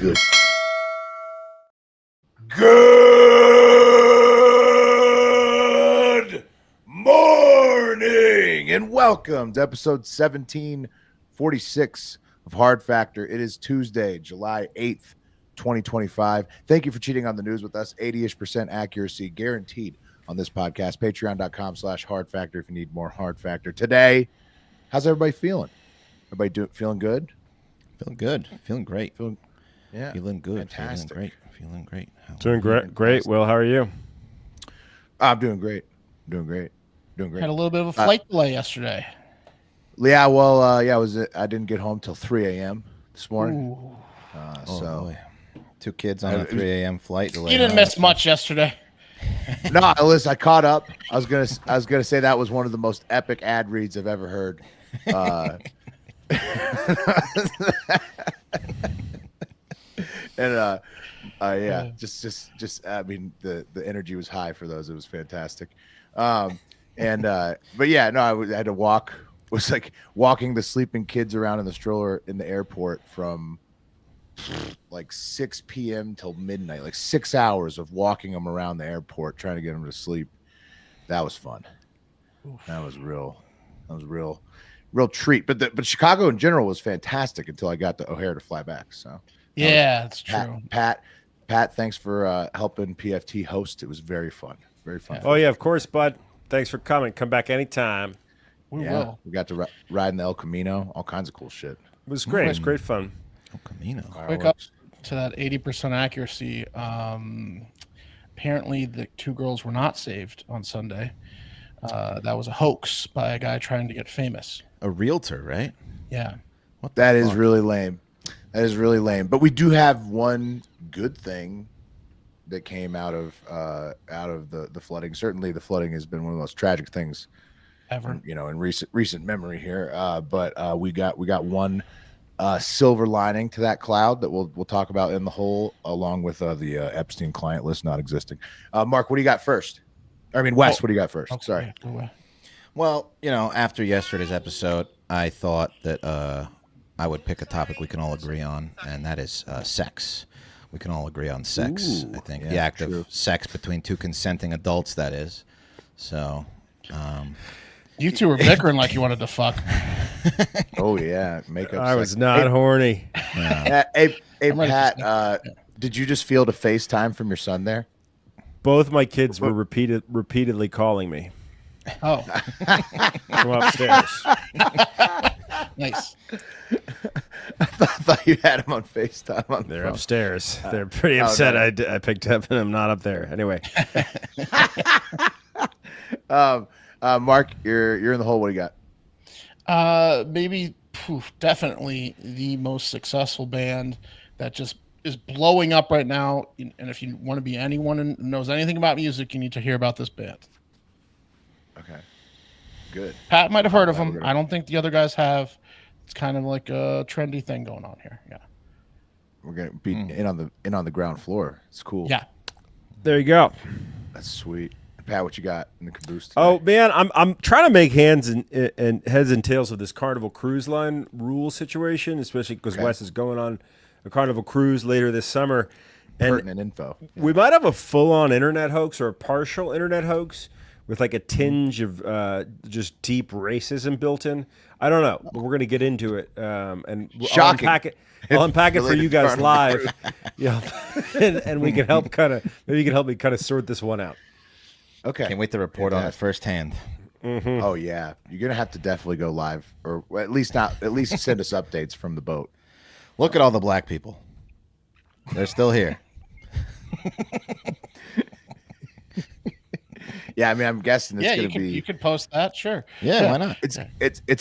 good. Good morning and welcome to episode 1746 of Hard Factor. It is Tuesday, July 8th, 2025. Thank you for cheating on the news with us. 80-ish% accuracy guaranteed on this podcast. Patreon.com/Hard Factor if you need more Hard Factor. Today, how's everybody feeling? Everybody feeling good? Feeling good. Feeling great. Feeling good. Fantastic. Feeling great. Doing great. Will, how are you? I'm doing great. Doing great. Had a little bit of a flight delay yesterday. Yeah, well, I didn't get home till 3 a.m. this morning. Boy. 2 kids on a 3 a.m. flight delay. You didn't miss much yesterday. No, listen, I caught up. I was gonna say that was one of the most epic ad reads I've ever heard. Just I mean the energy was high for those. It was fantastic. But yeah, no, I had to walk. It was like walking the sleeping kids around in the stroller in the airport from like 6 p.m. till midnight, like 6 hours of walking them around the airport trying to get them to sleep. That was fun. That was real treat. But Chicago in general was fantastic until I got to O'Hare to fly back. So yeah, that's true. Pat, thanks for helping PFT host. It was very fun. Very fun. Oh yeah, of course, bud. Thanks for coming. Come back anytime. We will. We got to ride in the El Camino. All kinds of cool shit. It was great. It was great fun. El Camino. Quick up to that 80% accuracy. Apparently, the 2 girls were not saved on Sunday. That was a hoax by a guy trying to get famous. A realtor, right? Yeah. That is really lame. That is really lame. But we do have one good thing that came out of the flooding. Certainly, the flooding has been one of the most tragic things Ever. in recent memory here. But we got one silver lining to that cloud that we'll talk about in the hole, along with the Epstein client list not existing. Mark, what do you got first? I mean, Wes, what do you got first? Okay. Sorry. Well, after yesterday's episode, I thought that I would pick a topic we can all agree on, and that is sex. We can all agree on sex. Ooh, I think yeah, the act true. of sex between 2 consenting adults, that is. So, You 2 were bickering like you wanted to fuck. Oh yeah, makeup. I was not horny. Hey, I'm ready for Pat. Did you just feel to FaceTime from your son there? Both my kids were repeatedly calling me Oh, from upstairs. nice. I thought you had him on FaceTime. On the They're phone. upstairs. They're pretty upset. no. I picked up and I'm not up there. Anyway, Mark, you're in the hole. What do you got? Definitely the most successful band that just is blowing up right now. And if you want to be anyone who knows anything about music, you need to hear about this band. Okay, good. Pat might have heard of them. Right. I don't think the other guys have. It's kind of like a trendy thing going on here. Yeah. We're gonna be in on the ground floor. It's cool. Yeah. there you go. That's sweet. Pat, what you got in the caboose today? Oh man, I'm trying to make heads and tails of this Carnival Cruise Line rule situation, especially because Wes is going on a Carnival Cruise later this summer. And pertinent info. we might have a full-on internet hoax or a partial internet hoax with like a tinge of just deep racism built in. I don't know, but we're going to get into it. And Shocking. I'll unpack it for Related you to guys Carnival live. Yeah, and we can help maybe you can help me kind of sort this one out. Okay. can't wait to report on it firsthand. Oh yeah, you're gonna have to definitely go live, or at least send us updates from the boat. Look at all the black people. They're still here. Yeah, I mean, I'm guessing it's You gonna be. could post that, sure. Yeah, why not? It's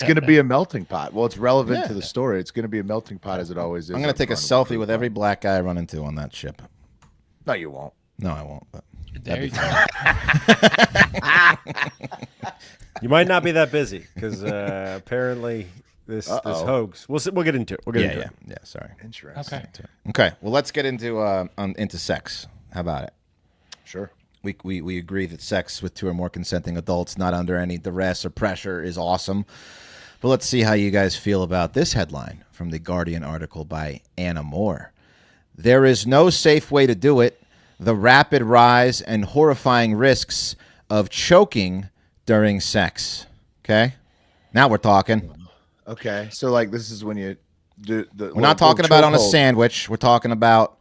going to be a melting pot. Well, it's relevant to the story. It's going to be a melting pot as it always is. I'm going to take a selfie with every black guy I run into on that ship. No, you won't. No, I won't. But There you go. You might not be that busy because apparently this hoax. We'll get into it. We'll get into it. Yeah. Sorry. Interesting. Okay. Okay. Well, let's get into sex. How about it? Sure. We agree that sex with 2 or more consenting adults, not under any duress or pressure, is awesome. But let's see how you guys feel about this headline from the Guardian article by Anna Moore. There is no safe way to do it. The rapid rise and horrifying risks of choking during sex. Okay? Now we're talking. Okay, so like this is when you do the. We're not talking about on a sandwich. We're talking about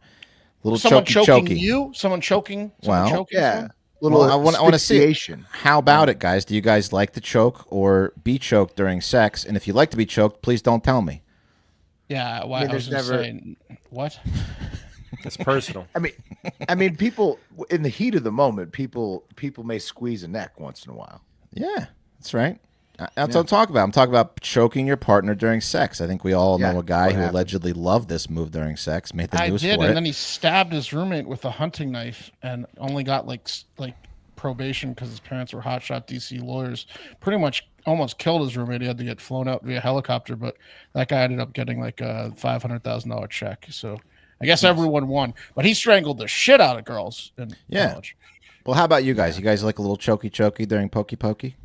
little Someone choking chokey. you? Someone choking? Well, choking Yeah, someone? little. Well, I want to see it. asphyxiation. How about it, guys? Do you guys like to choke or be choked during sex? And if you like to be choked, please don't tell me. Yeah, why? I mean, I was there's gonna never- say, what? It's personal. I mean, people in the heat of the moment, people may squeeze a neck once in a while. Yeah, that's right. That's what I'm talking about. I'm talking about choking your partner during sex. I think we all know a guy what who happens? allegedly loved this move during sex. Made the I news did, for and it. then he stabbed his roommate with a hunting knife, and only got like probation because his parents were hotshot DC lawyers. Pretty much almost killed his roommate. He had to get flown out via helicopter, but that guy ended up getting like a $500,000 check. So I guess everyone won. But he strangled the shit out of girls in college. Well, how about you guys? You guys like a little chokey during pokey pokey?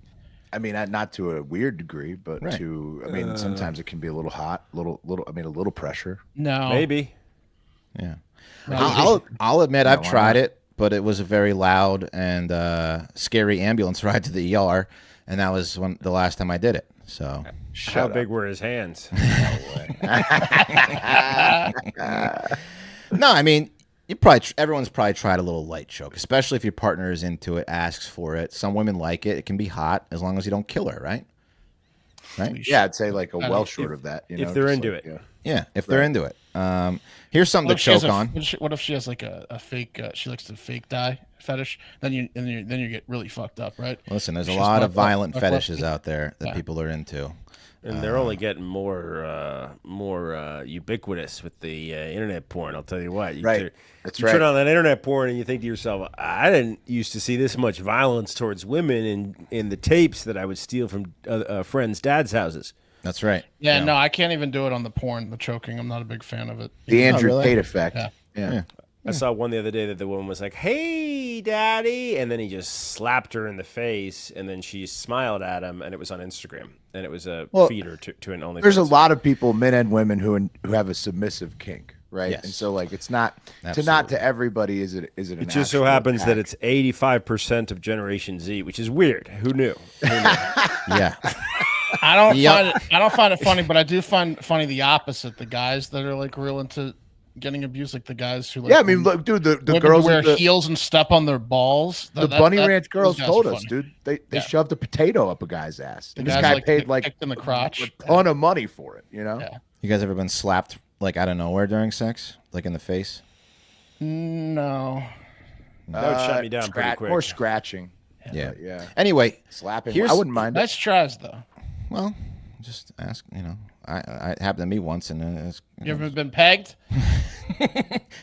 I mean, not to a weird degree, but Right. I mean, sometimes it can be a little hot, a little pressure. No, Maybe. Yeah. no, I'll admit I've why tried not? it, but it was a very loud and scary ambulance ride to the ER, and that was the last time I did it. So How big were his hands? no, I mean, everyone's probably tried a little light choke, especially if your partner is into it, asks for it. Some women like it; it can be hot as long as you don't kill her, right? Right? Yeah, I'd say like well short of that. if they're just into like, it. Yeah, if they're into it. Here's something to choke on. What if she has like a fake? She likes to fake die fetish. Then you get really fucked up, right? Listen, there's a She's lot not- of violent not- fetishes out there that people are into. And they're only getting more ubiquitous with the internet porn. I'll tell you what. Right. That's you right. turn on that internet porn and you think to yourself, I didn't used to see this much violence towards women in the tapes that I would steal from friends' dads' houses. That's right. Yeah, no, I can't even do it on the porn. The choking, I'm not a big fan of it. The Andrew really? Tate effect. Yeah. Yeah. I saw one the other day that the woman was like, "Hey, daddy," and then he just slapped her in the face, and then she smiled at him, and it was on Instagram, and it was a feeder to an OnlyFans. There's a lot of people, men and women, who have a submissive kink, right? Yes. And so like it's not Absolutely. to everybody is it an It just so actual happens that attack. it's 85% of Generation Z, which is weird. Who knew? Yeah. I don't Yep. find it funny, but I do find funny the opposite. The guys that are like real into getting abused, like the guys who like Yeah, I mean, look, dude, the women girls wear at the heels and step on their balls. the Bunny Ranch girls those guys told are us, funny. dude. They Yeah. shoved a potato up a guy's ass. The And this guys, guy like, paid get like kicked in the crotch. a ton of money for it, you know? Yeah. You guys ever been slapped like out of nowhere during sex, like in the face? No. That would shut me down pretty quick. More scratching. Yeah. But yeah. Anyway, Slapping. Here's- I wouldn't mind it. Nice tries though. well, just ask. I it happened to me once, and it's, You ever been pegged?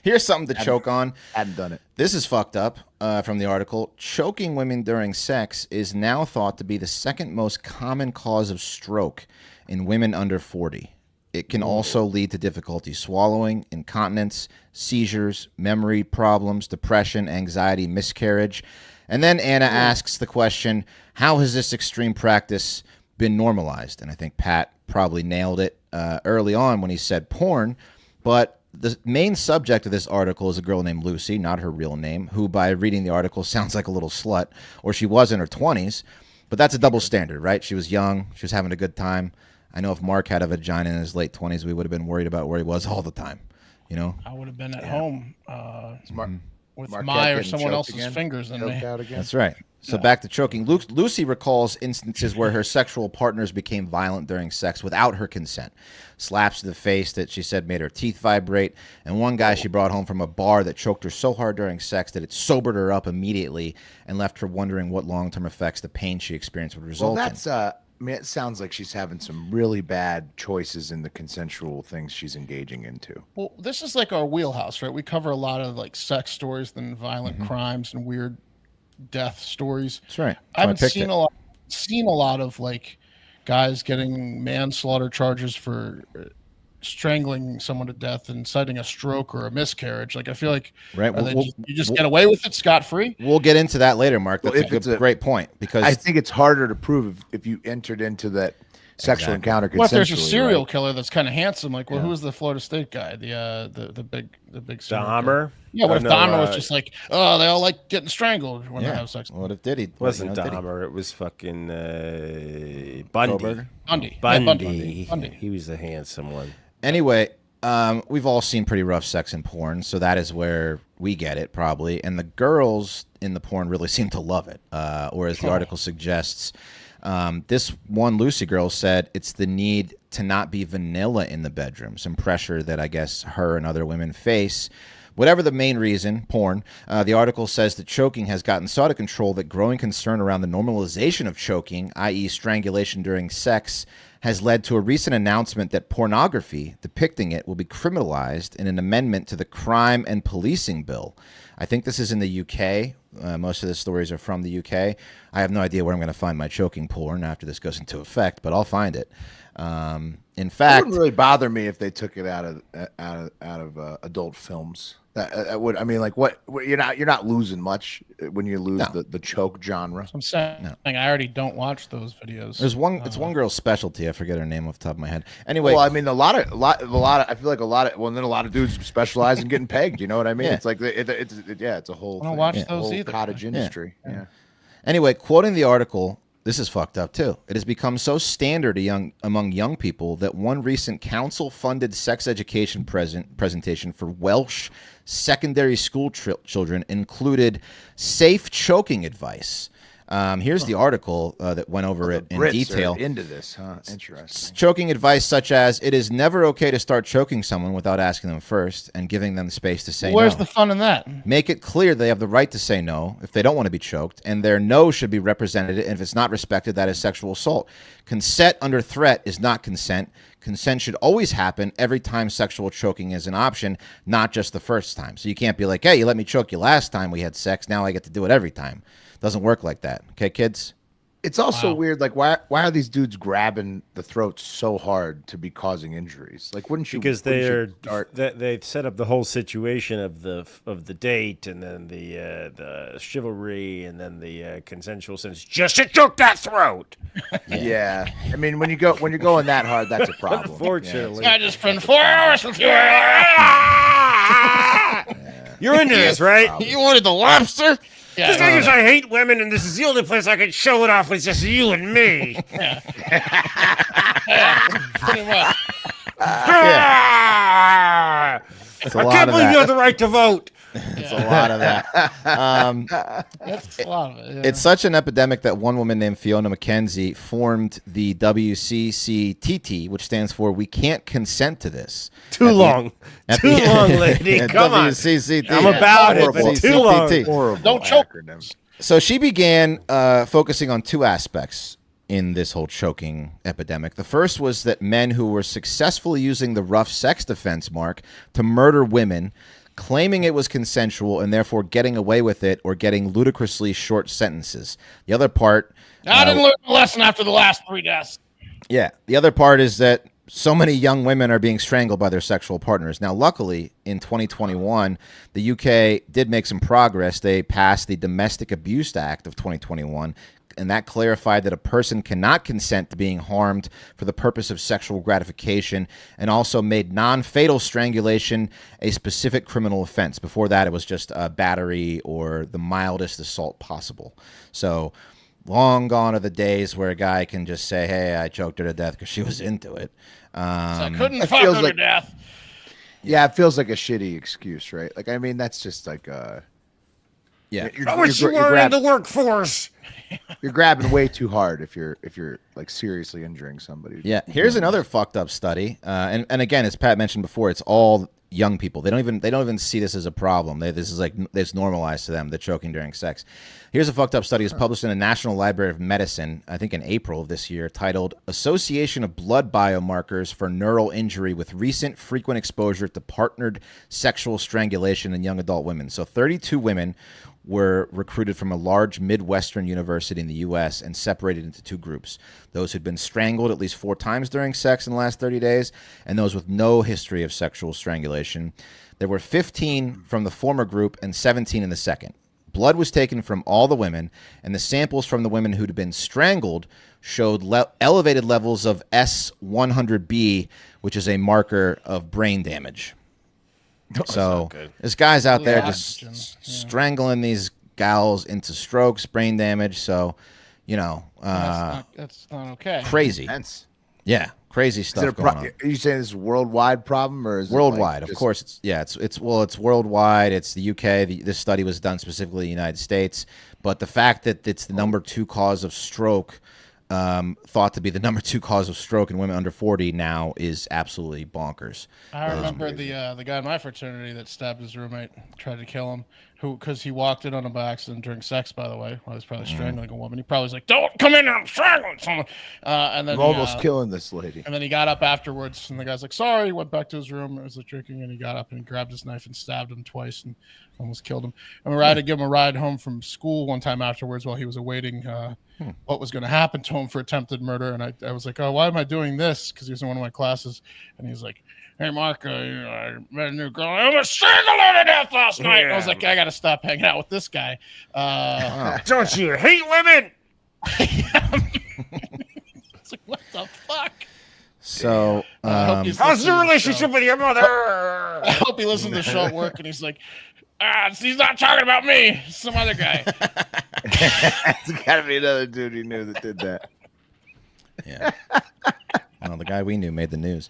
here's something to choke on. Hadn't done it. This is fucked up from the article. Choking women during sex is now thought to be the second most common cause of stroke in women under 40. It can also lead to difficulty swallowing, incontinence, seizures, memory problems, depression, anxiety, miscarriage. And then Anna asks the question, how has this extreme practice been normalized? And I think Pat probably nailed it early on when he said porn. But the main subject of this article is a girl named Lucy, not her real name, who by reading the article sounds like a little slut, or she was in her 20s. But that's a double standard, right? She was young. She was having a good time. I know if Mark had a vagina in his late 20s, we would have been worried about where he was all the time, you know? I would have been at home with Marquette my or getting someone choked else's again? fingers in Choked me. out again. That's right. So back to choking. Lucy recalls instances where her sexual partners became violent during sex without her consent. Slaps to the face that she said made her teeth vibrate. And one guy she brought home from a bar that choked her so hard during sex that it sobered her up immediately and left her wondering what long-term effects the pain she experienced would Well, result in. that's I mean, it sounds like she's having some really bad choices in the consensual things she's engaging into. Well, this is like our wheelhouse, right? We cover a lot of like sex stories and violent crimes and weird death stories. That's right. I haven't picked seen it. seen a lot of like guys getting manslaughter charges for strangling someone to death and citing a stroke or a miscarriage. Like I feel like Right. you just get away with it scot free. We'll get into that later, Mark. That's Well, a if it's great point because I think it's harder to prove if you entered into that sexual Exactly. encounter consensually. What if there's a serial right? killer that's kind of handsome? Like, well, who's the Florida State guy? The big serial killer? Dahmer? Yeah, what if no, Dahmer was just like, oh, they all like getting strangled when they Yeah. have sex? What if Diddy? It wasn't Diddy? Dahmer. It was fucking Bundy. Goldberger? Bundy. Bundy. Yeah, Bundy. He was the handsome one. Anyway, we've all seen pretty rough sex in porn, so that is where we get it probably. And the girls in the porn really seem to love it. Or as the article suggests, this one Lucy girl said it's the need to not be vanilla in the bedroom, some pressure that I guess her and other women face. Whatever the main reason, porn, the article says that choking has gotten so out of control that growing concern around the normalization of choking, i.e. strangulation during sex, has led to a recent announcement that pornography depicting it will be criminalized in an amendment to the Crime and Policing Bill. I think this is in the UK. Most of the stories are from the UK. I have no idea where I'm going to find my choking porn after this goes into effect, but I'll find it. In It fact, wouldn't really bother me if they took it out of adult films. That would, I mean, like what you're not losing much when you lose the choke genre. I'm saying I already don't watch those videos. there's one. It's one girl's specialty. I forget her name off the top of my head. Anyway, Well, I mean, a lot of I feel like a lot of dudes specialize in getting pegged. You know what I mean? Yeah. It's like it's a whole. I don't thing. watch A those whole either. cottage industry. Yeah. Anyway, quoting the article, this is fucked up too. It has become so standard among young people that one recent council-funded sex education presentation for Welsh secondary school children included safe choking advice. Here's the article that went over it in Brits detail. are into this, huh? Interesting. Choking advice such as, it is never okay to start choking someone without asking them first and giving them the space to say Where's no. the fun in that? Make it clear they have the right to say no if they don't want to be choked, and their no should be represented, and if it's not respected, that is sexual assault. Consent under threat is not consent. Consent should always happen every time sexual choking is an option, not just the first time. So you can't be like, hey, you let me choke you last time we had sex, now I get to do it every time. Doesn't work like that. Okay, kids? It's also weird. Like, why are these dudes grabbing the throats so hard to be causing injuries? Like, wouldn't you? Because wouldn't you start- they set up the whole situation of the date, and then the chivalry, and then the consensual sense. Just to choke that throat. Yeah. I mean, when you're going that hard, that's a problem. Unfortunately, I just spent 4 hours with you. you're into this, right? You wanted the lobster? Yeah. Just because I hate women, and this is the only place I can show it off with just you and me. Pretty much. Ah! It's a I lot can't of believe that. you have the right to vote. It's a lot of that. That's a lot of it. Yeah. It's such an epidemic that one woman named Fiona McKenzie formed the WCCTT, which stands for We Can't Consent to This. Too long, lady. Yeah, Come on. WCCT. I'm about it, but Horrible. too long. CCTT. Horrible Don't choke. acronym. So she began focusing on two aspects in this whole choking epidemic. The first was that men who were successfully using the rough sex defense mark to murder women, claiming it was consensual and therefore getting away with it or getting ludicrously short sentences. The other part... I didn't learn the lesson after the last 3 deaths. Yeah. The other part is that so many young women are being strangled by their sexual partners. Now, luckily, in 2021, the UK did make some progress. They passed the Domestic Abuse Act of 2021, and that clarified that a person cannot consent to being harmed for the purpose of sexual gratification, and also made non-fatal strangulation a specific criminal offense. Before that, it was just battery or the mildest assault possible. So... long gone are the days where a guy can just say, hey, I choked her to death because she was into it. I couldn't It fuck feels her like- to death. Yeah, it feels like a shitty excuse, right? Like, I mean, that's just like Yeah. I wish you were in the workforce. You're grabbing way too hard if you're like seriously injuring somebody. Yeah. Here's another fucked up study. And again, as Pat mentioned before, it's all young people. They don't even see this as a problem. This is like, it's normalized to them, the choking during sex. Here's a fucked up study. It's published in the National Library of Medicine, I think in April of this year, titled Association of Blood Biomarkers for Neural Injury with Recent Frequent Exposure to Partnered Sexual Strangulation in Young Adult Women. So 32 women were recruited from a large Midwestern university in the U.S. and separated into two groups. Those who'd been strangled at least 4 times during sex in the last 30 days, and those with no history of sexual strangulation. There were 15 from the former group and 17 in the second. Blood was taken from all the women, and the samples from the women who'd been strangled showed elevated levels of S100B, which is a marker of brain damage. So this guy's out there just strangling these gals into strokes, brain damage. So, that's not okay. Crazy. Yeah, crazy stuff going on. Are you saying this is a worldwide problem, or is worldwide? It like of course, it's worldwide. It's the UK. This study was done specifically in the United States, but the fact that it's the number 2 cause of stroke, thought to be the number 2 cause of stroke in women under 40 now is absolutely bonkers. I remember the guy in my fraternity that stabbed his roommate, tried to kill him, because he walked in on him by accident during sex, by the way, while he was probably strangling a woman. He probably was like, "Don't come in, I'm strangling someone." And then I'm almost killing this lady. And then he got up afterwards, and the guy's like, "Sorry." He went back to his room. It was like drinking, and he got up and he grabbed his knife and stabbed him twice and almost killed him. I remember I had to give him a ride home from school one time afterwards while he was awaiting what was going to happen to him for attempted murder. And I was like, "Oh, why am I doing this?" Because he was in one of my classes, and he's like, "Hey, Mark, I met a new girl. I almost strangled her to death last night." And I was like, "I got to stop hanging out with this guy." Don't you hate women? It's like, what the fuck? So, how's your relationship with your mother? I hope he listens to the show at work, and he's like, he's not talking about me. Some other guy. There's got to be another dude he knew that did that. Yeah. Well, the guy we knew made the news.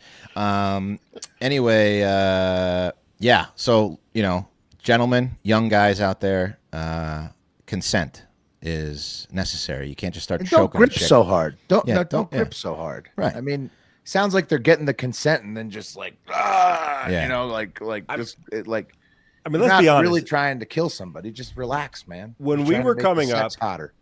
Anyway, yeah. So, gentlemen, young guys out there, consent is necessary. You can't just start choking. Don't grip a chick. so hard. Don't don't grip so hard. Right. I mean, sounds like they're getting the consent and then just like, I mean, let's not be honest. Really trying to kill somebody. Just relax, man. When Just we trying to were make coming the up, sex hotter.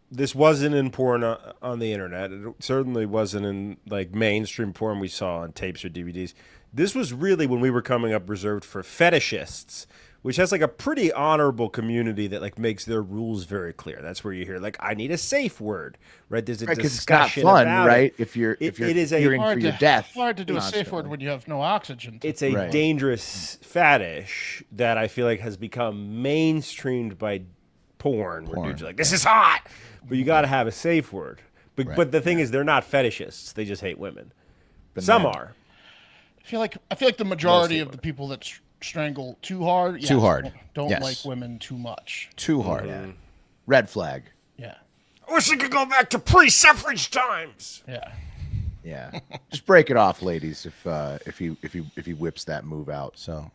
This wasn't in porn on the internet. It certainly wasn't in like mainstream porn we saw on tapes or DVDs. This was really, when we were coming up, reserved for fetishists, which has like a pretty honorable community that like makes their rules very clear. That's where you hear like, I need a safe word, right? There's a discussion it's not fun, about right? it. If you're It is a fearing for your death, hard to do a safe word when you have no oxygen. It's a dangerous fetish that I feel like has become mainstreamed by porn. Where dudes are like, this is hot, but you got to have a safe word. But the thing is, they're not fetishists. They just hate women. Some are. I feel like the majority of the people that strangle too hard, don't like women too much. Too hard. Yeah. Red flag. Yeah. I wish I could go back to pre-suffrage times. Yeah. Yeah. Just break it off, ladies. If he whips that move out. So,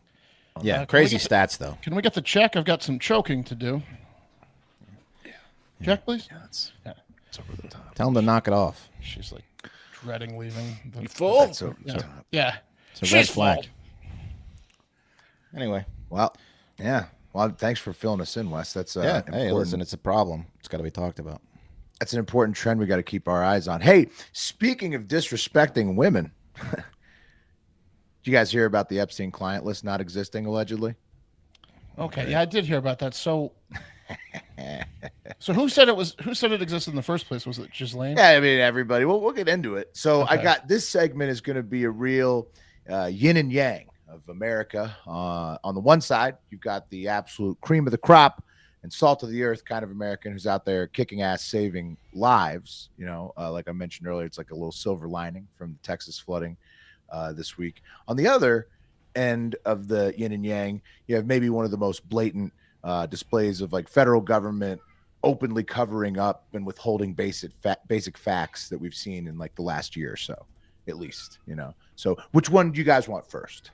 yeah, crazy stats though. Can we get the check? I've got some choking to do. Check, please. Yeah, it's over the top. Tell him to knock it off. She's like dreading leaving. You full? That's over the top. Yeah. It's a red flag. Anyway. Well, yeah. Well, thanks for filling us in, Wes. That's Hey, important. listen, it's a problem. It's got to be talked about. That's an important trend we got to keep our eyes on. Hey, speaking of disrespecting women, did you guys hear about the Epstein client list not existing allegedly? Okay. Yeah, I did hear about that. So who said it existed in the first place? Was it Ghislaine? Yeah, I mean, everybody. Well, we'll get into it. So I got this segment is going to be a real yin and yang of America. On the one side, you've got the absolute cream of the crop and salt of the earth kind of American who's out there kicking ass, saving lives. Like I mentioned earlier, it's like a little silver lining from the Texas flooding this week. On the other end of the yin and yang, you have maybe one of the most blatant displays of like federal government openly covering up and withholding basic facts that we've seen in like the last year or so, at least. So which one do you guys want first?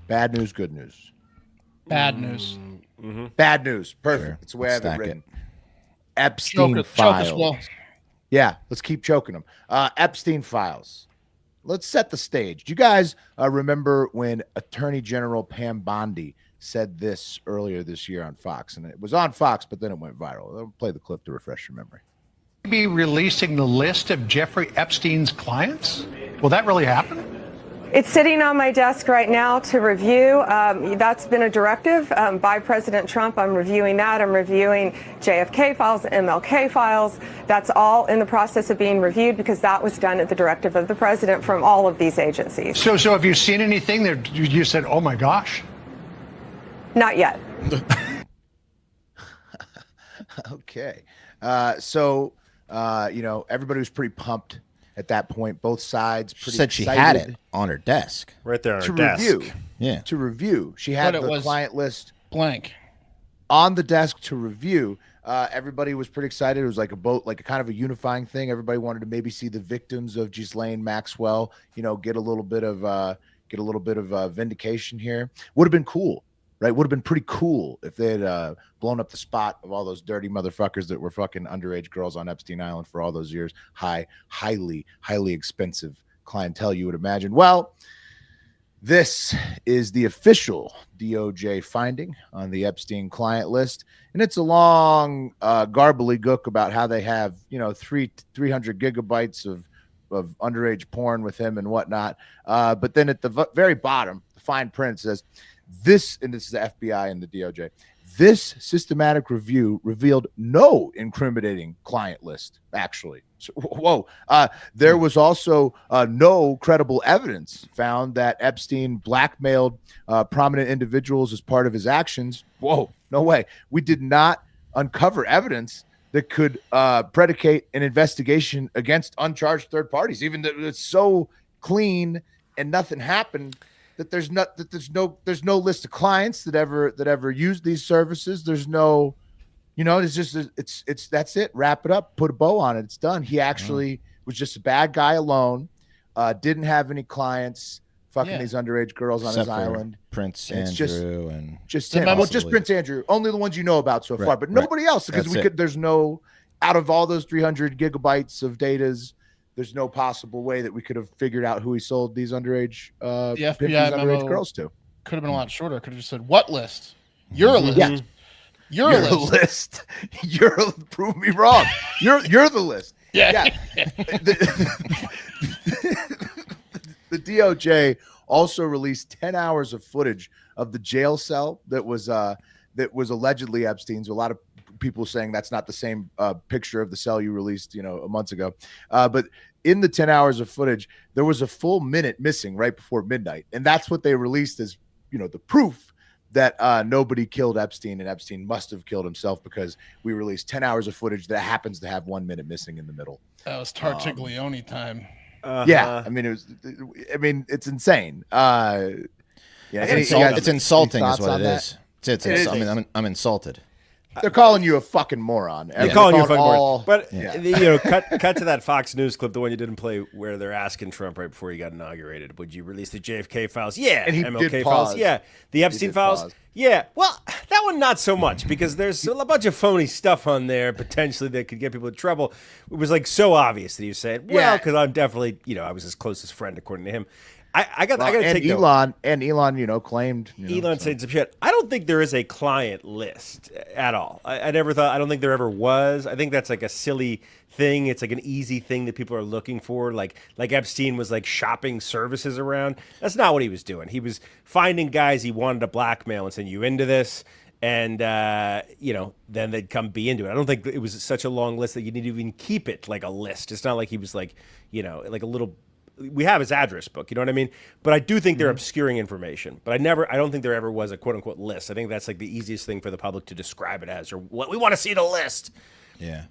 Bad news, good news. Bad news. Mm-hmm. Bad news. Perfect. Sure. It's the way I have it Stack written. Epstein Choke files. us well. Yeah, let's keep choking them. Epstein files. Let's set the stage. Do you guys remember when Attorney General Pam Bondi said this earlier this year on Fox? And it was on Fox, but then it went viral. I'll play the clip to refresh your memory. Be releasing the list of Jeffrey Epstein's clients? Will that really happen? It's sitting on my desk right now to review. That's been a directive by President Trump. I'm reviewing that. I'm reviewing JFK files, MLK files. That's all in the process of being reviewed because that was done at the directive of the president from all of these agencies. So have you seen anything that you said, oh my gosh? Not yet. Okay. Everybody was pretty pumped at that point. Both sides She pretty said she excited had it on her desk. Right there on to her desk. review. Yeah. To review. She had But it the was- client list Blank. on the desk to review. Everybody was pretty excited. It was like a kind of a unifying thing. Everybody wanted to maybe see the victims of Ghislaine Maxwell, get a little bit of vindication here. Would have been cool, right? Would have been pretty cool if they had blown up the spot of all those dirty motherfuckers that were fucking underage girls on Epstein Island for all those years. Highly expensive clientele, you would imagine. Well, this is the official DOJ finding on the Epstein client list, and it's a long, garbly gook about how they have, 300 gigabytes of underage porn with him and whatnot. But then at the very bottom, the fine print says, this is the FBI and the DOJ. This systematic review revealed no incriminating client list, actually. So, whoa. There was also no credible evidence found that Epstein blackmailed prominent individuals as part of his actions. Whoa, no way. We did not uncover evidence that could predicate an investigation against uncharged third parties, even though it's so clean and nothing happened. That there's no list of clients that ever used these services. There's no, it's that's it. Wrap it up, put a bow on it. It's done. He actually was just a bad guy alone. Didn't have any clients fucking these underage girls on Except his for island. Prince And it's Andrew and Just The him. memo- Well, just Prince Andrew. Only the ones you know about so far, but right. nobody else because That's it. there's no, out of all those 300 gigabytes of datas, there's no possible way that we could have figured out who he sold these underage FBI these underage memo girls to. Could have been a lot shorter. Could have just said, "What list? Your list. Yeah. Your You're list." the list. Prove me wrong. You're the list. Yeah. The DOJ also released 10 hours of footage of the jail cell that was allegedly Epstein's. A lot of people saying that's not the same picture of the cell you released, months ago. But in the 10 hours of footage, there was a full minute missing right before midnight, and that's what they released as the proof that nobody killed Epstein, and Epstein must have killed himself because we released 10 hours of footage that happens to have 1 minute missing in the middle. That was Tartaglione time. Yeah, I mean it's insane. it's insulting is what it is. It is. I'm insulted. They're calling you a fucking moron. They're calling you a fucking all- moron. But cut to that Fox News clip, the one you didn't play, where they're asking Trump right before he got inaugurated, would you release the JFK files? Yeah. And he MLK did files? pause. Yeah. The Epstein did files? pause. Yeah. Well, that one not so much because there's a bunch of phony stuff on there potentially that could get people in trouble. It was like so obvious that he was saying, well, Yeah. because I'm definitely, I was his closest friend according to him. I got to and take note. Elon, claimed. Elon said some shit. I don't think there is a client list at all. I never thought. I don't think there ever was. I think that's like a silly thing. It's like an easy thing that people are looking for. Like Epstein was like shopping services around. That's not what he was doing. He was finding guys he wanted to blackmail and saying, "You into this?" And then they'd come be into it. I don't think it was such a long list that you need to even keep it like a list. It's not like he was like like a little. We have his address book, you know what I mean? But I do think they're obscuring information. But I don't think there ever was a quote unquote list. I think that's like the easiest thing for the public to describe it as, or what we want to see the list. Yeah.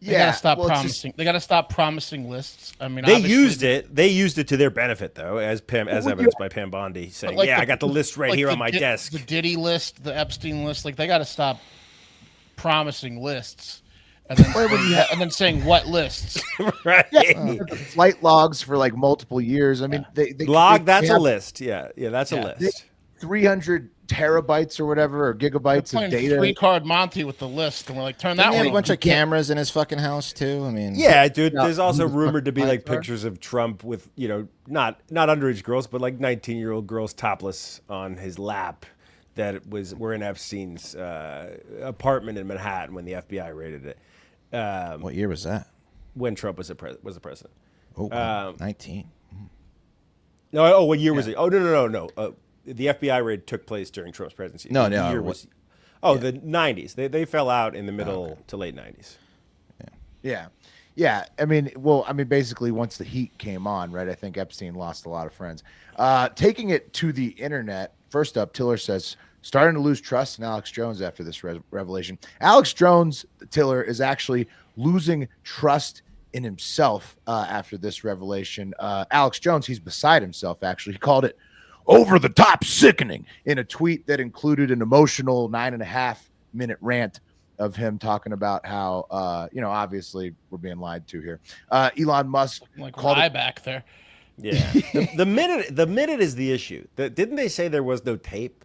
They gotta stop promising. They gotta stop promising lists. I mean, They obviously- used it. They used it to their benefit, though, as evidenced by Pam Bondi saying, But like I got the list right like here the on my desk. The Diddy list, the Epstein list. Like they gotta stop promising lists. And then saying what lists? Right. Flight logs for like multiple years. I mean, they That's a have list. Yeah, that's a list. 300 terabytes or whatever, or gigabytes of Playing data. 3-card Monty with the list, and we're like, turn Didn't that he have one a bunch on. of cameras in his fucking house too? I mean, Yeah, dude. Yeah. There's also Who the rumored to be fuck like are? pictures of Trump with, not underage girls, but like 19-year-old girls topless on his lap that were in Epstein's apartment in Manhattan when the FBI raided it. What year was that? When Trump was the president. Oh, 19. No, what year was it? Oh, no. The FBI raid took place during Trump's presidency. No, The no, year what- was, the 90s. They fell out in the middle to late 90s. Yeah. I mean, basically, once the heat came on, right? I think Epstein lost a lot of friends. Taking it to the internet. First up, Tiller says starting to lose trust in Alex Jones after this revelation. Alex Jones, Tiller, is actually losing trust in himself after this revelation. Alex Jones, he's beside himself, actually. He called it over the top sickening in a tweet that included an emotional 9.5-minute rant of him talking about how, obviously we're being lied to here. Elon Musk called it back there. Yeah. the minute is the issue. Didn't they say there was no tape?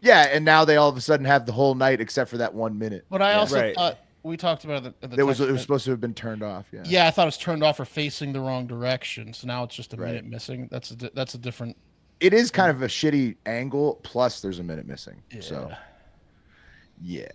Yeah, and now they all of a sudden have the whole night except for that 1 minute. But I also thought we talked about it. It was supposed to have been turned off. Yeah. Yeah, I thought it was turned off or facing the wrong direction. So now it's just a minute missing. That's a different. It is kind of a shitty angle. Plus, there's a minute missing. Yeah. So. Yeah,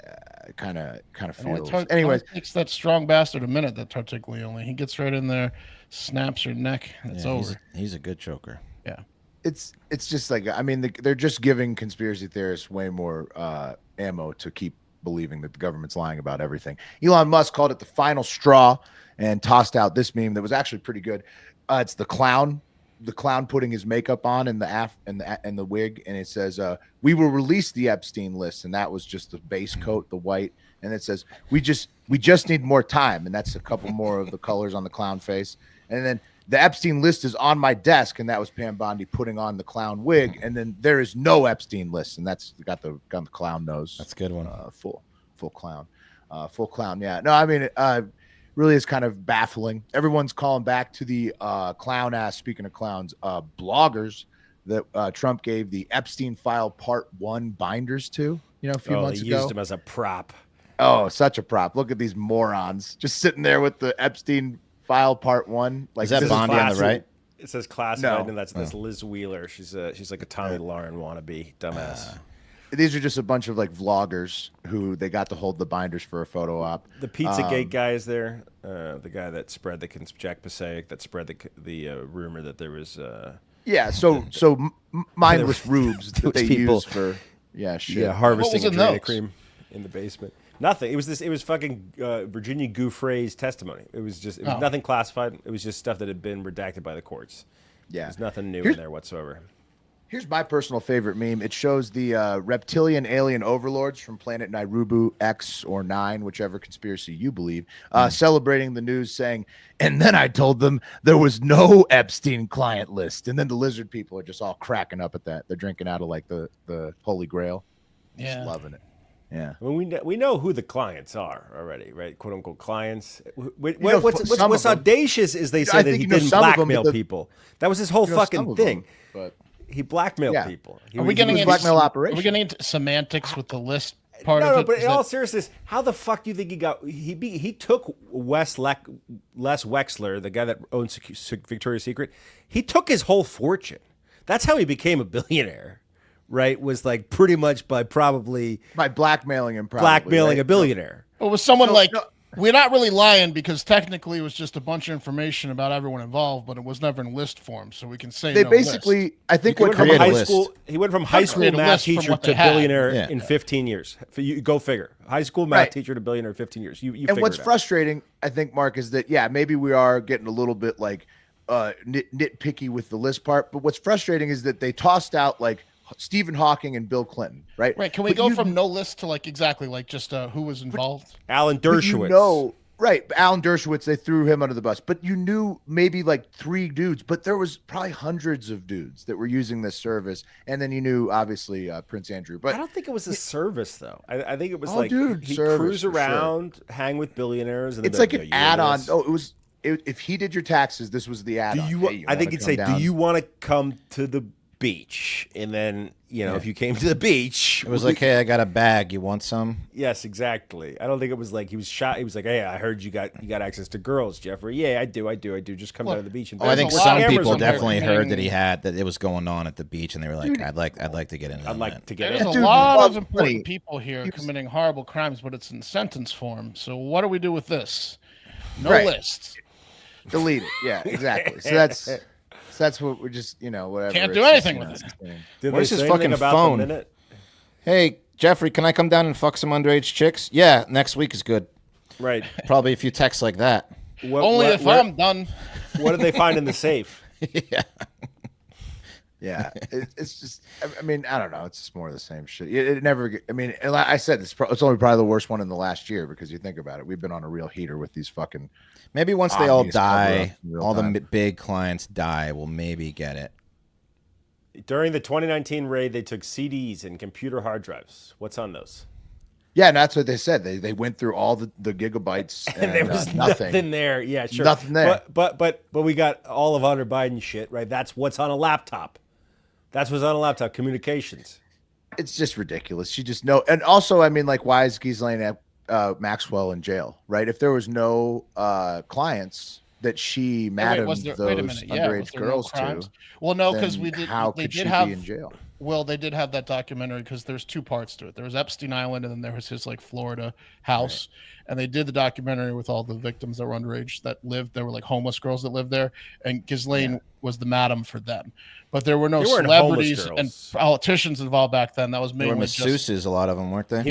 kind of feels. feels. Anyways, it takes that strong bastard a minute. That Tartaglione, he gets right in there, snaps your neck, and it's over. He's a good choker. Yeah, it's just like, I mean, they're just giving conspiracy theorists way more ammo to keep believing that the government's lying about everything. Elon Musk called it the final straw and tossed out this meme that was actually pretty good. It's the clown putting his makeup on and the wig, and it says we will release the Epstein list, and that was just the base coat, the white, and it says we just need more time, and that's a couple more of the colors on the clown face, and then the Epstein list is on my desk, and that was Pam Bondi putting on the clown wig, and then there is no Epstein list, and that's got the clown nose. That's a good one. Full clown, Yeah, no, I mean. Really is kind of baffling. Everyone's calling back to the clown ass, speaking of clowns, bloggers that Trump gave the Epstein file part 1 binders to, a few months ago. Used them as a prop. Oh, such a prop. Look at these morons just sitting there with the Epstein file part 1. Like, is that Bondi on the right? It says classified, No. and that's Liz Wheeler. She's like a Tommy Lauren wannabe dumbass. These are just a bunch of like vloggers who they got to hold the binders for a photo op. The Pizzagate guy is there. The guy that spread Jack Passaic that spread the rumor that there was. So mindless rubes that they people. use for shit. Harvesting What was in those? adrenochrome in the basement. Nothing. It was fucking Virginia Gouffre's testimony. It was nothing classified. It was just stuff that had been redacted by the courts. Yeah, there's nothing new in there whatsoever. Here's my personal favorite meme. It shows the reptilian alien overlords from planet Nairubu X or 9, whichever conspiracy you believe, celebrating the news, saying, and then I told them there was no Epstein client list. And then the lizard people are just all cracking up at that. They're drinking out of like the Holy Grail. Just loving it. Yeah. Well, we know who the clients are already, right? "Quote unquote" clients. What's audacious is they say that he didn't blackmail people. That was his whole fucking thing. But he blackmailed people. Are we getting into blackmail operation? Are we getting into semantics with the list part no, of it? No, but in all seriousness, how the fuck do you think he got? He took Les Wexler, the guy that owns Victoria's Secret. He took his whole fortune. That's how he became a billionaire. Right, was like pretty much by blackmailing him, blackmailing a billionaire. It was someone we're not really lying because technically it was just a bunch of information about everyone involved, but it was never in list form, so we can say they basically. List. I think He what went from create a high list. school. He went from high school create a math list from teacher what to they had. billionaire Yeah. in 15 years. You go figure. High school math teacher to billionaire in 15 years. You and what's it out. frustrating, I think, Mark, is that maybe we are getting a little bit like nitpicky with the list part, but what's frustrating is that they tossed out like Stephen Hawking and Bill Clinton, right? Right. Can we go from no list to just who was involved? Alan But Dershowitz. right? Alan Dershowitz, they threw him under the bus, but you knew maybe like 3 dudes, but there was probably hundreds of dudes that were using this service, and then you knew obviously Prince Andrew. But I don't think it was a service though. I think it was he service, cruise for sure. around, hang with billionaires, and It's then like an add-on. If he did your taxes, this was the add-on. I think you'd say, do you want to come to the beach? And then if you came to the beach, It was like, hey, I got a bag. You want some? yes, exactly. I don't think it was like he was shot. He was like, hey, I heard you got access to girls, Jeffrey. Yeah, I do. Just come down to the beach. And Oh, I think There's a lot some of people cameras on there definitely heard that committing- that it was going on at the beach, and they were like, I'd like to get in. I'd like to get There's in. a Dude, lot well, of important funny. people here committing horrible crimes, but it's in sentence form. So what do we do with this? No Right. list. delete it? Yeah, exactly. So that's what we're just whatever. Can't It's do just, anything with it. Did Where's they his say fucking anything about the phone? minute? Hey, Jeffrey, can I come down and fuck some underage chicks? Yeah, next week is good. Right. Probably a few texts like that. What, Only what- if where- I'm done. What did they find in the safe? Yeah. Yeah, it's just. I mean, I don't know. It's just more of the same shit. It never. I mean, and like I said, it's only probably the worst one in the last year because you think about it. We've been on a real heater with these fucking. Maybe once they all obvious cover-ups die, in real all time. the big clients die, we'll maybe get it. During the 2019 raid, they took CDs and computer hard drives. What's on those? Yeah, and that's what they said. They went through all the gigabytes and There was nothing there. Yeah, sure. Nothing there. But we got all of Hunter Biden shit, right? That's what's on a laptop. That's what's on a laptop. Communications. It's just ridiculous. She just know. And also, I mean, like, why is Ghislaine Maxwell in jail, right? If there was no clients that she madamed wait a those minute. Yeah, underage was there no girls crimes? to, Well, no, because then we did. how They could did she have be in jail? Well, they did have that documentary because there's two parts to it. There was Epstein Island, and then there was his like Florida house, and they did the documentary with all the victims that were underage that lived. There were like homeless girls that lived there, and Ghislaine was the madam for them. But there were no They weren't homeless celebrities and girls. politicians involved back then. That was There were mainly just masseuses, a lot of them, weren't they?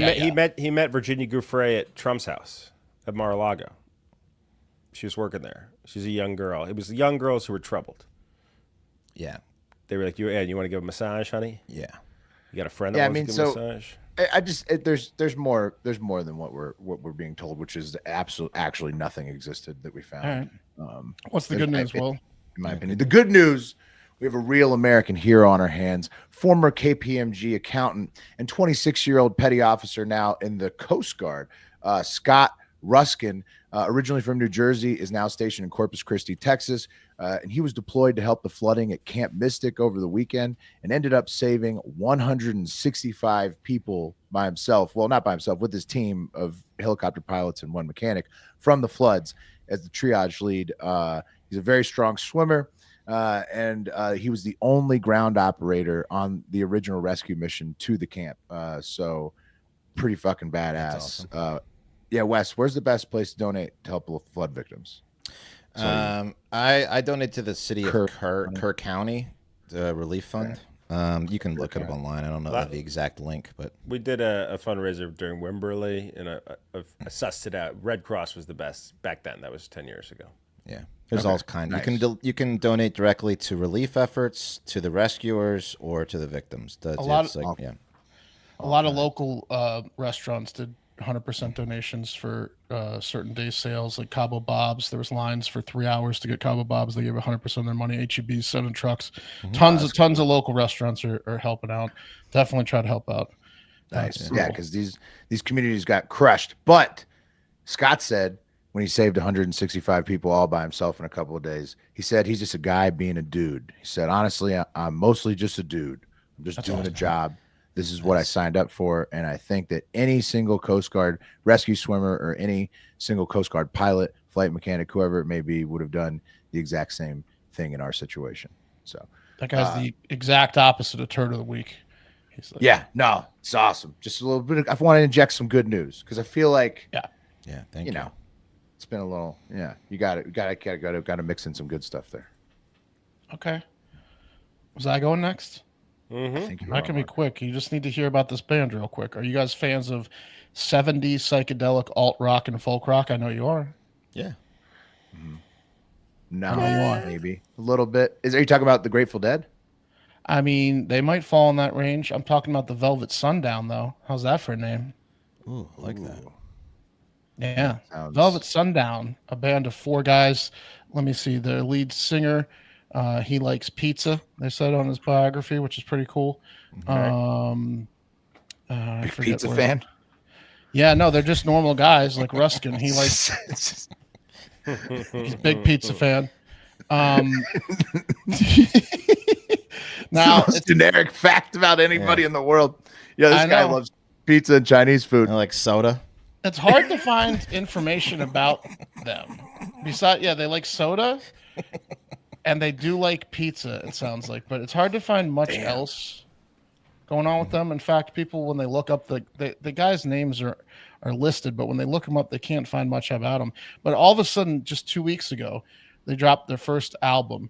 He met Virginia Giuffre at Trump's house at Mar-a-Lago. She was working there. She's a young girl. It was the young girls who were troubled. Yeah. They were like, "You want to give a massage, honey? Yeah. You got a friend that Yeah, I wants mean, to give so a massage?" I just there's more than what we're being told, which is actually nothing existed that we found. What's the good news, Will? In my opinion, the good news: we have a real American hero on our hands, former KPMG accountant and 26-year-old petty officer now in the Coast Guard, Scott Ruskin, originally from New Jersey, is now stationed in Corpus Christi, Texas. And he was deployed to help the flooding at Camp Mystic over the weekend and ended up saving 165 people by himself. Well, not by himself, with his team of helicopter pilots and one mechanic from the floods as the triage lead. He's a very strong swimmer, and he was the only ground operator on the original rescue mission to the camp. So pretty fucking badass. Awesome. Yeah, Wes, where's the best place to donate to help flood victims? I donate to the city of Kerr Kerr County, the relief fund. You can look it up online. I don't know the exact link, but We did a fundraiser during Wimberley, and I sussed it out. Red Cross was the best back then. That was 10 years ago. yeah, there's all kinds. Nice. You can donate directly to relief efforts, to the rescuers, or to the victims. A lot of local restaurants did 100% donations for certain day sales, like Cabo Bob's. There was lines for 3 hours to get Cabo Bob's. They gave 100% of their money. HEB, 7 trucks. Tons of local restaurants are helping out. Definitely try to help out. Nice. Yeah, because these communities got crushed. But Scott said when he saved 165 people all by himself in a couple of days, he said he's just a guy being a dude. He said, honestly, I'm mostly just a dude. I'm just doing a job. This is what I signed up for. And I think that any single Coast Guard rescue swimmer or any single Coast Guard pilot, flight mechanic, whoever it may be, would have done the exact same thing in our situation. So That guy's the exact opposite of Turd of the Week. He's like, yeah, no, it's awesome. Just a little bit. I want to inject some good news because I feel like, yeah, thank you. know, it's been a little, you got to mix in some good stuff there. Okay. Was I going next? I think you That can be quick. You just need to hear about this band real quick. Are you guys fans of 70s psychedelic alt rock and folk rock? I know you are. Yeah. No, know you are. maybe a little bit. Are you talking about the Grateful Dead? I mean, they might fall in that range. I'm talking about the Velvet Sundown, though. How's that for a name? Ooh, I like that. Yeah. Sounds- Velvet Sundown, a band of 4 guys. Let me see. Their lead singer, he likes pizza, they said on his biography, which is pretty cool. I Big forget pizza where- fan. Yeah, no, they're just normal guys like Ruskin. He likes, he's a big pizza fan. Now, It's the most generic fact about anybody in the world. Yeah, this I guy know. loves pizza and Chinese food. I like soda. it's hard to find information about them. Besides, they like soda and they do like pizza, it sounds like, but it's hard to find much else going on with them. In fact, people, when they look up the guys' names are listed, but when they look them up, they can't find much about them. But all of a sudden, just 2 weeks ago, they dropped their first album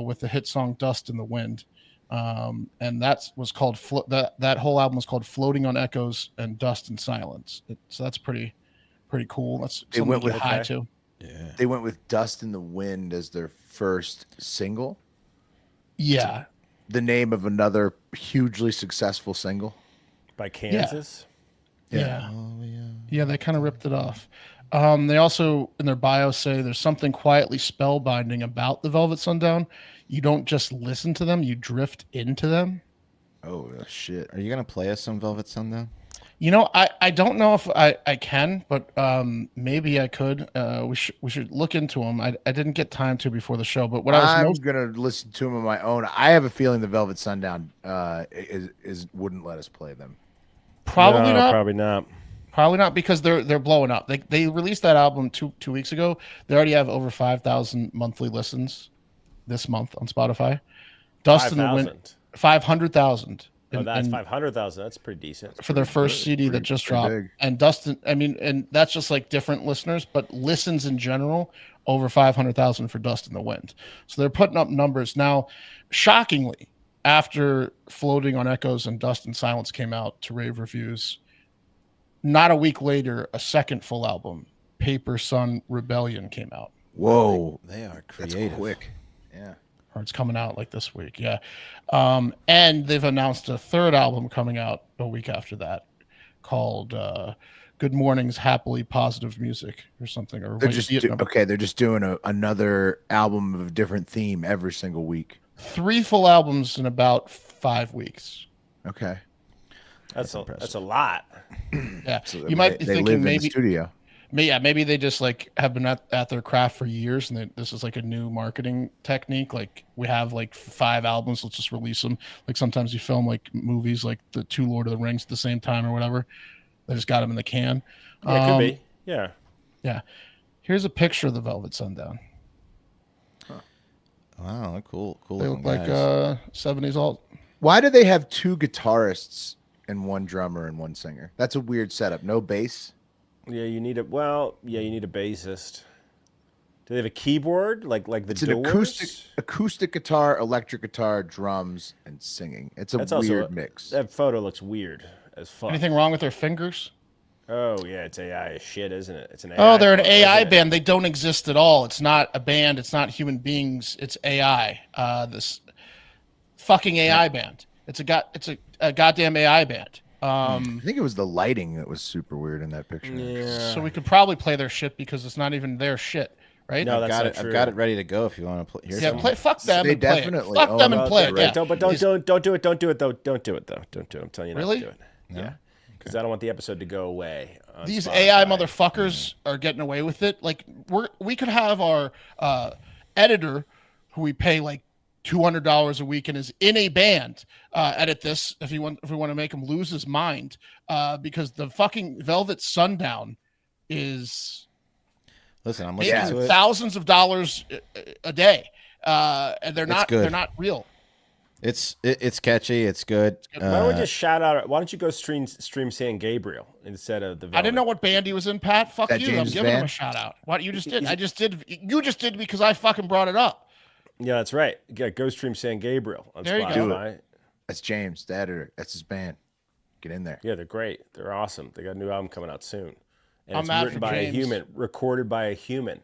with the hit song "Dust in the Wind," and that was called that whole album was called "Floating on Echoes and Dust and Silence." So that's pretty cool. That's They something went to get with- high okay. to. Yeah. They went with "Dust in the Wind" as their first single. Yeah, the name of another hugely successful single? By Kansas. Yeah. Yeah, they kind of ripped it off. They also, in their bio, say there's something quietly spellbinding about the Velvet Sundown. You don't just listen to them, you drift into them. Oh shit! Are you gonna play us some Velvet Sundown? You know, I don't know if I can, but maybe I could. We should look into them. I didn't get time to before the show, but what I'm I was gonna listen to them on my own. I have a feeling the Velvet Sundown is wouldn't let us play them. probably No, not. Probably not. Probably not because they're blowing up. They released that album two weeks ago. They already have over 5,000 monthly listens this month on Spotify. Dust in the Wind, 5,000. 500,000. Oh, that's 500,000. That's pretty decent. For their first CD that just dropped. big. And Dustin, I mean, and that's just like different listeners, but listens in general, over 500,000 for Dust in the Wind. So they're putting up numbers. Now, shockingly, after Floating on Echoes and Dust in Silence came out to rave reviews, not a week later, a second full album, Paper Sun Rebellion, came out. Whoa, They are that's creative. quick. Yeah. Or it's coming out like this week, yeah. And they've announced a third album coming out a week after that, called "Good Mornings, Happily Positive Music" or something. Or They're White just Vietnam. They're just doing another album of a different theme every single week. 3 full albums in about 5 weeks. Okay. That's a lot. Yeah, So you might be they live thinking in the maybe, studio. maybe they just like have been at their craft for years, and this is like a new marketing technique. Like we have like 5 albums, let's just release them. Like sometimes you film like movies, like the 2 Lord of the Rings at the same time or whatever. They just got them in the can. Yeah, it could be. Yeah. Yeah. Here's a picture of the Velvet Sundown. Wow, cool They look looking like guys. 70s alt. Why do they have 2 guitarists and 1 drummer and 1 singer? That's a weird setup. No bass. Yeah, you need a bassist. Do they have a keyboard like the It's an Doors? acoustic guitar, electric guitar, drums, and singing. It's a That's also weird mix. That photo looks weird as fuck. Anything wrong with their fingers? Oh yeah, it's AI as shit, isn't it? It's an AI. Oh, they're an photo, AI isn't it? band. They don't exist at all. It's not a band. It's not human beings. It's AI. This fucking AI band. It's a goddamn AI band. I think it was the lighting that was super weird in that picture. Yeah. So we could probably play their shit because it's not even their shit, right? No, that's not I've true. got it ready to go if you want to play. Here's Yeah, some. play. Fuck them They and play definitely it. Fuck own them and up play to it. it. Yeah. Don't do it. Don't do it though. Don't do it though. Don't do it. I'm telling you Really? not to do it. Yeah. Because I don't want the episode to go away. On These Spotify. AI motherfuckers are getting away with it. Like we could have our editor, who we pay like $200 a week and is in a band, edit this if we want to make him lose his mind, because the fucking Velvet Sundown is Listen, I'm making listening to it. thousands of dollars a day, and they're not good. they're not real. It's catchy. It's good. Why don't we just shout out? Why don't you go stream San Gabriel instead of the? Velvet? I didn't know what band he was in, Pat. Fuck That you. I'm James giving him a band? shout out. What you just did? You just did because I fucking brought it up. Yeah, that's right. Yeah, go stream San Gabriel on There you go. Spotify. That's James, the editor. That's his band. Get in there. Yeah, they're great. They're awesome. They got a new album coming out soon. And I'm it's mad written for by a James. human, recorded by a human.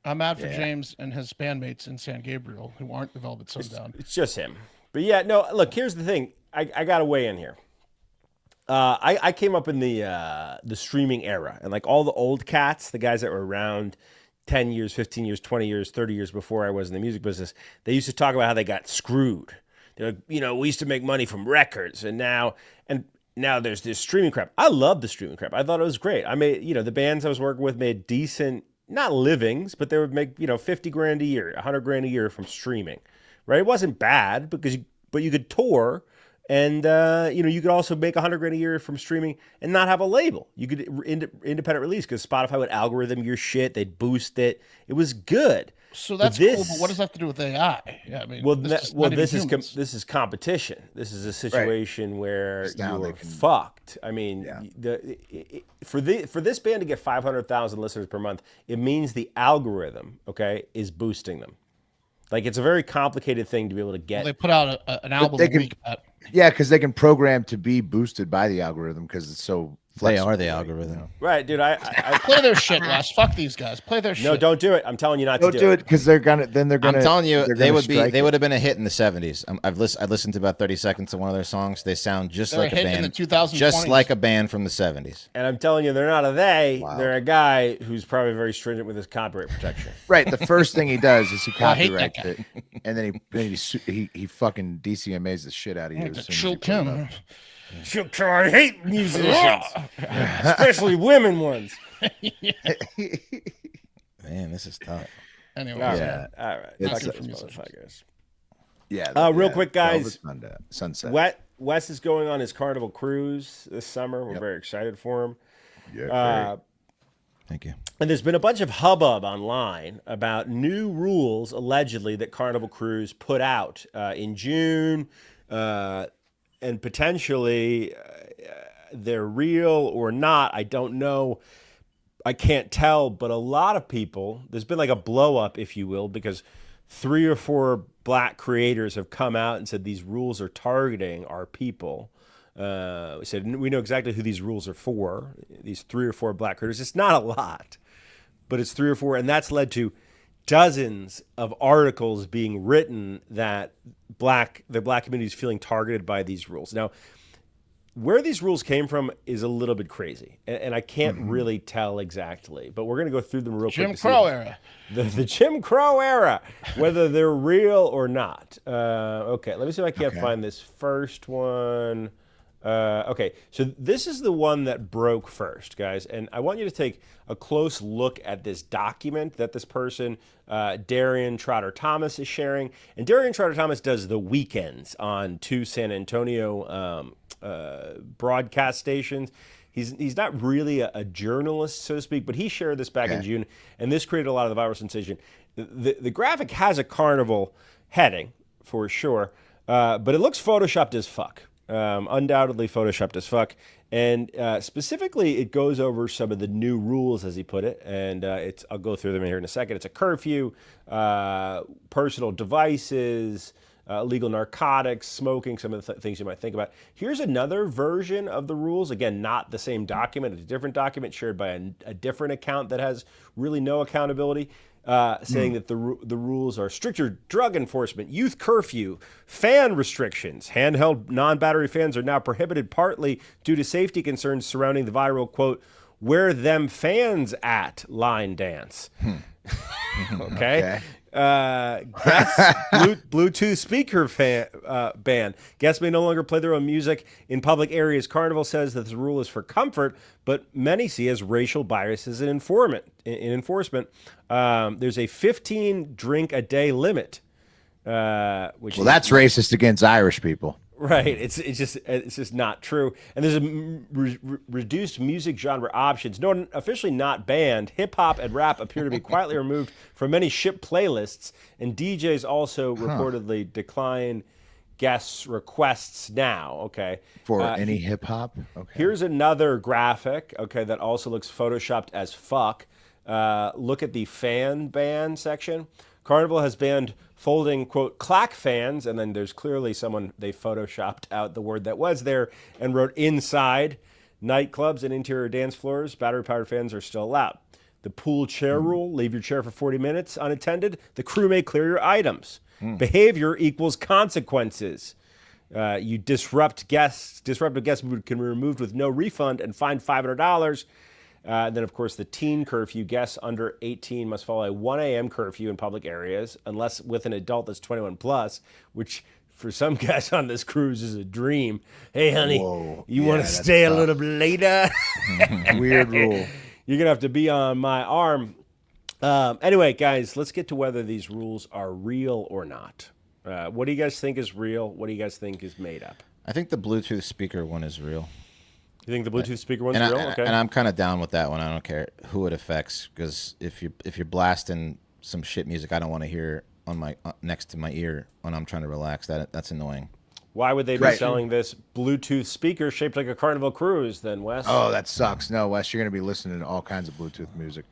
I'm mad for James and his bandmates in San Gabriel who aren't the Velvet Sundown. It's just him. But yeah, no, look, here's the thing. I got to weigh in here. I came up in the streaming era, and like all the old cats, the guys that were around 10 years, 15 years, 20 years, 30 years before I was in the music business, they used to talk about how they got screwed. They're like, we used to make money from records, and now there's this streaming crap. I love the streaming crap. I thought it was great. I made, the bands I was working with made decent, not livings, but they would make, 50 grand a year, 100 grand a year from streaming, right? It wasn't bad but you could tour, and you could also make 100 grand a year from streaming and not have a label. You could independent release because Spotify would algorithm your shit. They'd boost it. It was good. So that's cool, but what does that have to do with AI? Yeah, I mean, this is competition. This is a situation where now you're they can- fucked. I mean, for this band to get 500,000 listeners per month, it means the algorithm, is boosting them. Like it's a very complicated thing to be able to get. they put out an album they a can- week. Yeah, because they can program to be boosted by the algorithm because it's so They are the algorithm. Right, dude. I Play their shit, Wes. Fuck these guys. Play their shit. no, don't do it. I'm telling you not Don't to do it because they're gonna. Then they're gonna. I'm telling you, they're they gonna would be. strike They it. would have been a hit in the '70s. I listened to about 30 seconds of one of their songs. They sound just They're like a a hit in band, the 2020s. just like a band from the '70s. And I'm telling you, they're not a they. Wow. They're a guy who's probably very stringent with his copyright protection. Right. The first thing he does is he I hate that copyrights it, and then he fucking DCMA's the shit out of you. Like as the soon as you Chill put it up. Kim. I hate musicians, especially women ones. Man, this is tough. Anyway, Yeah. All right. It's- Fuck Good those for musicians. motherfuckers. Yeah. Real quick, guys. Velvet Sunset. Wes is going on his Carnival Cruise this summer. We're Yep. very excited for him. Yeah. Thank you. And there's been a bunch of hubbub online about new rules, allegedly, that Carnival Cruise put out in June, and potentially they're real or not. I don't know. I can't tell, but a lot of people, there's been like a blow up, if you will, because 3 or 4 black creators have come out and said these rules are targeting our people. We said we know exactly who these rules are for. These 3 or 4 black creators. It's not a lot, but it's 3 or 4, and that's led to dozens of articles being written that the black community is feeling targeted by these rules. Now, where these rules came from is a little bit crazy, and I can't really tell exactly, but we're going to go through them real quick. Jim to see Crow era. the Jim Crow era, whether they're real or not. Okay, let me see if I can't find this first one. Okay, so this is the one that broke first, guys, and I want you to take a close look at this document that this person, Darian Trotter-Thomas, is sharing. And Darian Trotter-Thomas does the weekends on 2 San Antonio broadcast stations. He's not really a journalist, so to speak, but he shared this back in June, and this created a lot of the viral sensation. The graphic has a Carnival heading, for sure, but it looks photoshopped as fuck. Undoubtedly photoshopped as fuck. And specifically, it goes over some of the new rules, as he put it. And I'll go through them here in a second. It's a curfew, personal devices, illegal narcotics, smoking, some of the things you might think about. Here's another version of the rules. Again, not the same document. It's a different document shared by a different account that has really no accountability. Saying that the rules are stricter drug enforcement, youth curfew, fan restrictions. Handheld non-battery fans are now prohibited partly due to safety concerns surrounding the viral, quote, "where them fans at" line dance. Okay. Bluetooth speaker ban. Guests may no longer play their own music in public areas. Carnival says that this rule is for comfort, but many see as racial biases in enforcement. There's a 15 drink a day limit, which that's racist against Irish people. right. It's just not true. And there's a reduced music genre options. No, officially not banned. Hip hop and rap appear to be quietly removed from many ship playlists, and DJs also reportedly decline guests' requests now. Okay. For any hip hop. Okay. Here's another graphic. Okay, that also looks photoshopped as fuck. Look at the fan ban section. Carnival has banned folding, quote, clack fans, and then there's clearly someone, they photoshopped out the word that was there and wrote inside. Nightclubs and interior dance floors, battery-powered fans are still allowed. The pool chair rule, leave your chair for 40 minutes unattended. The crew may clear your items. Behavior equals consequences. You disruptive guests can be removed with no refund and fined $500. Then, of course, the teen curfew. Guests under 18 must follow a 1 a.m. curfew in public areas, unless with an adult that's 21 plus, which for some guests on this cruise is a dream. Hey, honey, you want to stay a little bit later? Weird rule. You're going to have to be on my arm. Anyway, guys, let's get to whether these rules are real or not. What do you guys think is real? What do you guys think is made up? I think the Bluetooth speaker one is real. You think the Bluetooth speaker one's And, real? I, Okay. and I'm kind of down with that one. I don't care who it affects, because if you're blasting some shit music I don't want to hear on my next to my ear when I'm trying to relax, that's annoying. Why would they be Right. selling this Bluetooth speaker shaped like a Carnival Cruise then, Wes? Oh, that sucks. No, Wes, you're going to be listening to all kinds of Bluetooth music.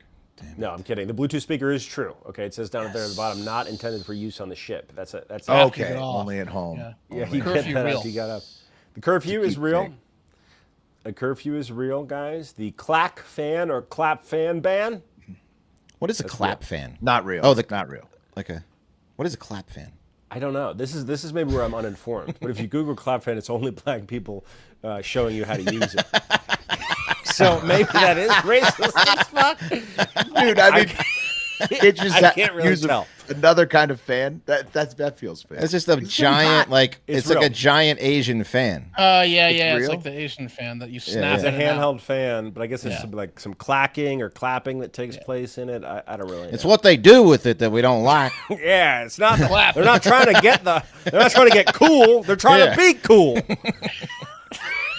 No, I'm kidding. The Bluetooth speaker is true. Okay, it says down there at the bottom, not intended for use on the ship. That's Okay, it off. only at home. Yeah. Yeah, Only you at get Curfew that real. after you got up. The curfew is real. A curfew is real, guys. The clack fan or clap fan ban. What is a clap fan? Not real. Oh, not real. What is a clap fan? I don't know. This is maybe where I'm uninformed. But if you Google clap fan, it's only black people showing you how to use it. So maybe that is racist as fuck. Dude, I mean, it just I can't really use tell. another kind of fan. That feels fair. It's just a giant, it's like real. a giant Asian fan. Yeah, it's real? like the Asian fan that you snap. It's a in and out. handheld fan, but I guess there's some clacking or clapping that takes place in it. I don't really know. It's what they do with it that we don't like. Yeah, it's not clap. They're not trying to get cool. They're trying to be cool.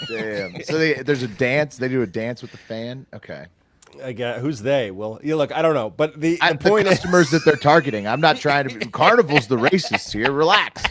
Damn. So there's a dance. They do a dance with the fan. Okay. I guess, who's they? Well, look, I don't know, but the The point is, customers that they're targeting. I'm not trying to. Carnival's the racists here. Relax.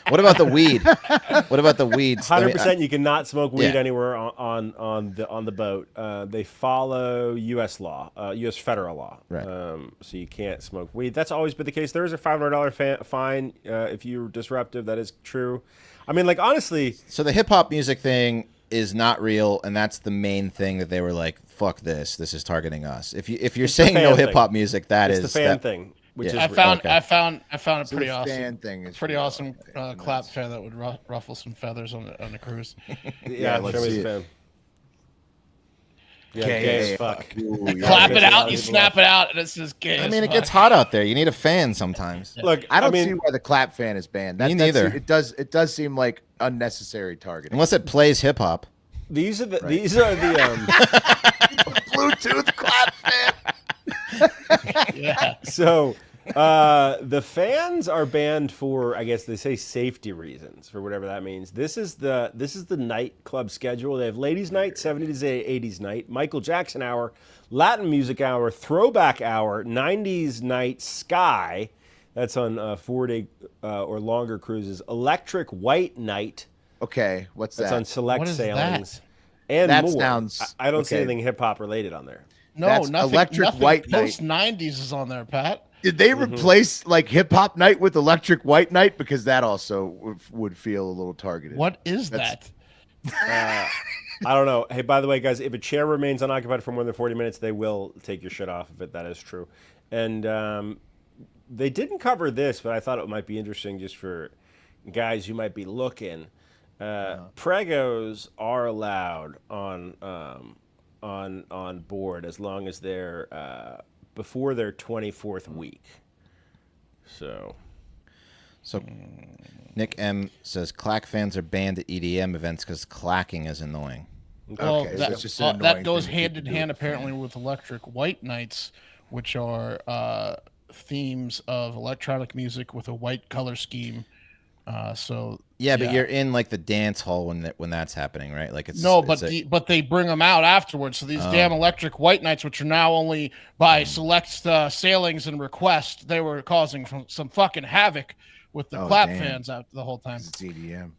What about the weed? What about the weeds? 100%, you cannot smoke weed Yeah. anywhere on the boat. They follow U.S. law, U.S. federal law. Right. So you can't smoke weed. That's always been the case. There is a $500 fine if you're disruptive. That is true. I mean, like, honestly, So the hip hop music thing is not real, and that's the main thing that they were like, "Fuck this! This is targeting us." If you're saying fan no thing. hip hop music, that it's is the fan that- thing, which Yeah. is I found a pretty the awesome fan thing is pretty real. awesome clap fan that would ruffle some feathers on the cruise. yeah. let's Show me see the it. fan. Yeah, Gay gay as as fuck. Ooh, yeah. Clap it Yeah. out, you snap it out, and it's just gay. I mean, it gets hot out there. You need a fan sometimes. Look, I don't mean, see why the clap fan is banned. Me neither. It does seem like unnecessary targeting. Unless it plays hip hop. these are the Bluetooth clap fan. Yeah. So the fans are banned for, I guess they say, safety reasons, for whatever that means. This is the nightclub schedule. They have ladies' night, 70s to 80s night, Michael Jackson hour, Latin music hour, throwback hour, 90s night, Sky. That's on 4-day or longer cruises. Electric white night. Okay, what's That's that? on select What is sailings. And That more. sounds- I don't see okay. anything hip hop related on there. No, That's nothing. Electric nothing White Night. post '90s is on there, Pat. Did they replace like hip hop night with electric white night? Because that also would feel a little targeted. What is that? I don't know. Hey, by the way, guys, if a chair remains unoccupied for more than 40 minutes, they will take your shit off of it. That is true. And they didn't cover this, but I thought it might be interesting just for guys who might be looking. Pregos are allowed on board as long as they're before their 24th week. So Nick M says clack fans are banned at EDM events because clacking is annoying. Well, Okay, so that, it's just an that annoying goes thing hand to in do hand with apparently with electric white nights, which are themes of electronic music with a white color scheme. Yeah, but you're in like the dance hall when that's happening, right? Like it's No, it's but they bring them out afterwards. So these damn electric white nights, which are now only by select sailings and requests, they were causing some fucking havoc with the clap damn. fans out the whole time. It's EDM.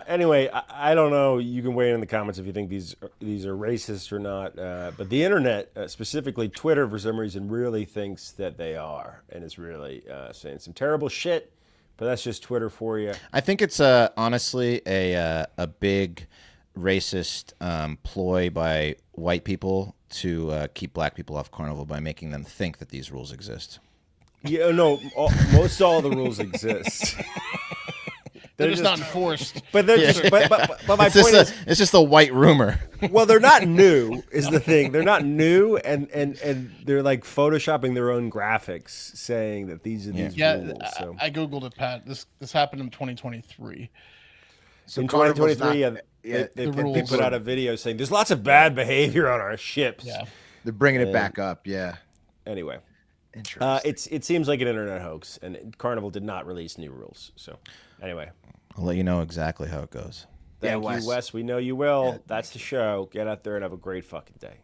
Anyway, I don't know. You can weigh in the comments if you think these are racist or not. But the internet, specifically Twitter, for some reason, really thinks that they are, and is really saying some terrible shit. But that's just Twitter for you. I think it's honestly a big racist ploy by white people to keep black people off Carnival by making them think that these rules exist. Yeah, no, most all the rules exist. They're just not enforced. But they're just, but my It's just, point is, it's just a white rumor. well, they're not new. Is the thing? They're not new, and they're like photoshopping their own graphics, saying that these are these Yeah, rules. So I googled it, Pat. This happened in 2023. So in Carnival's 2023, not- they rules put out a video saying there's lots of bad behavior on our ships. Yeah. they're bringing it back up. Yeah, Anyway, interesting. it seems like an internet hoax, and Carnival did not release new rules. So anyway. I'll let you know exactly how it goes. Thank Yeah, you, Wes. Wes. We know you will. That's the show. Get out there and have a great fucking day.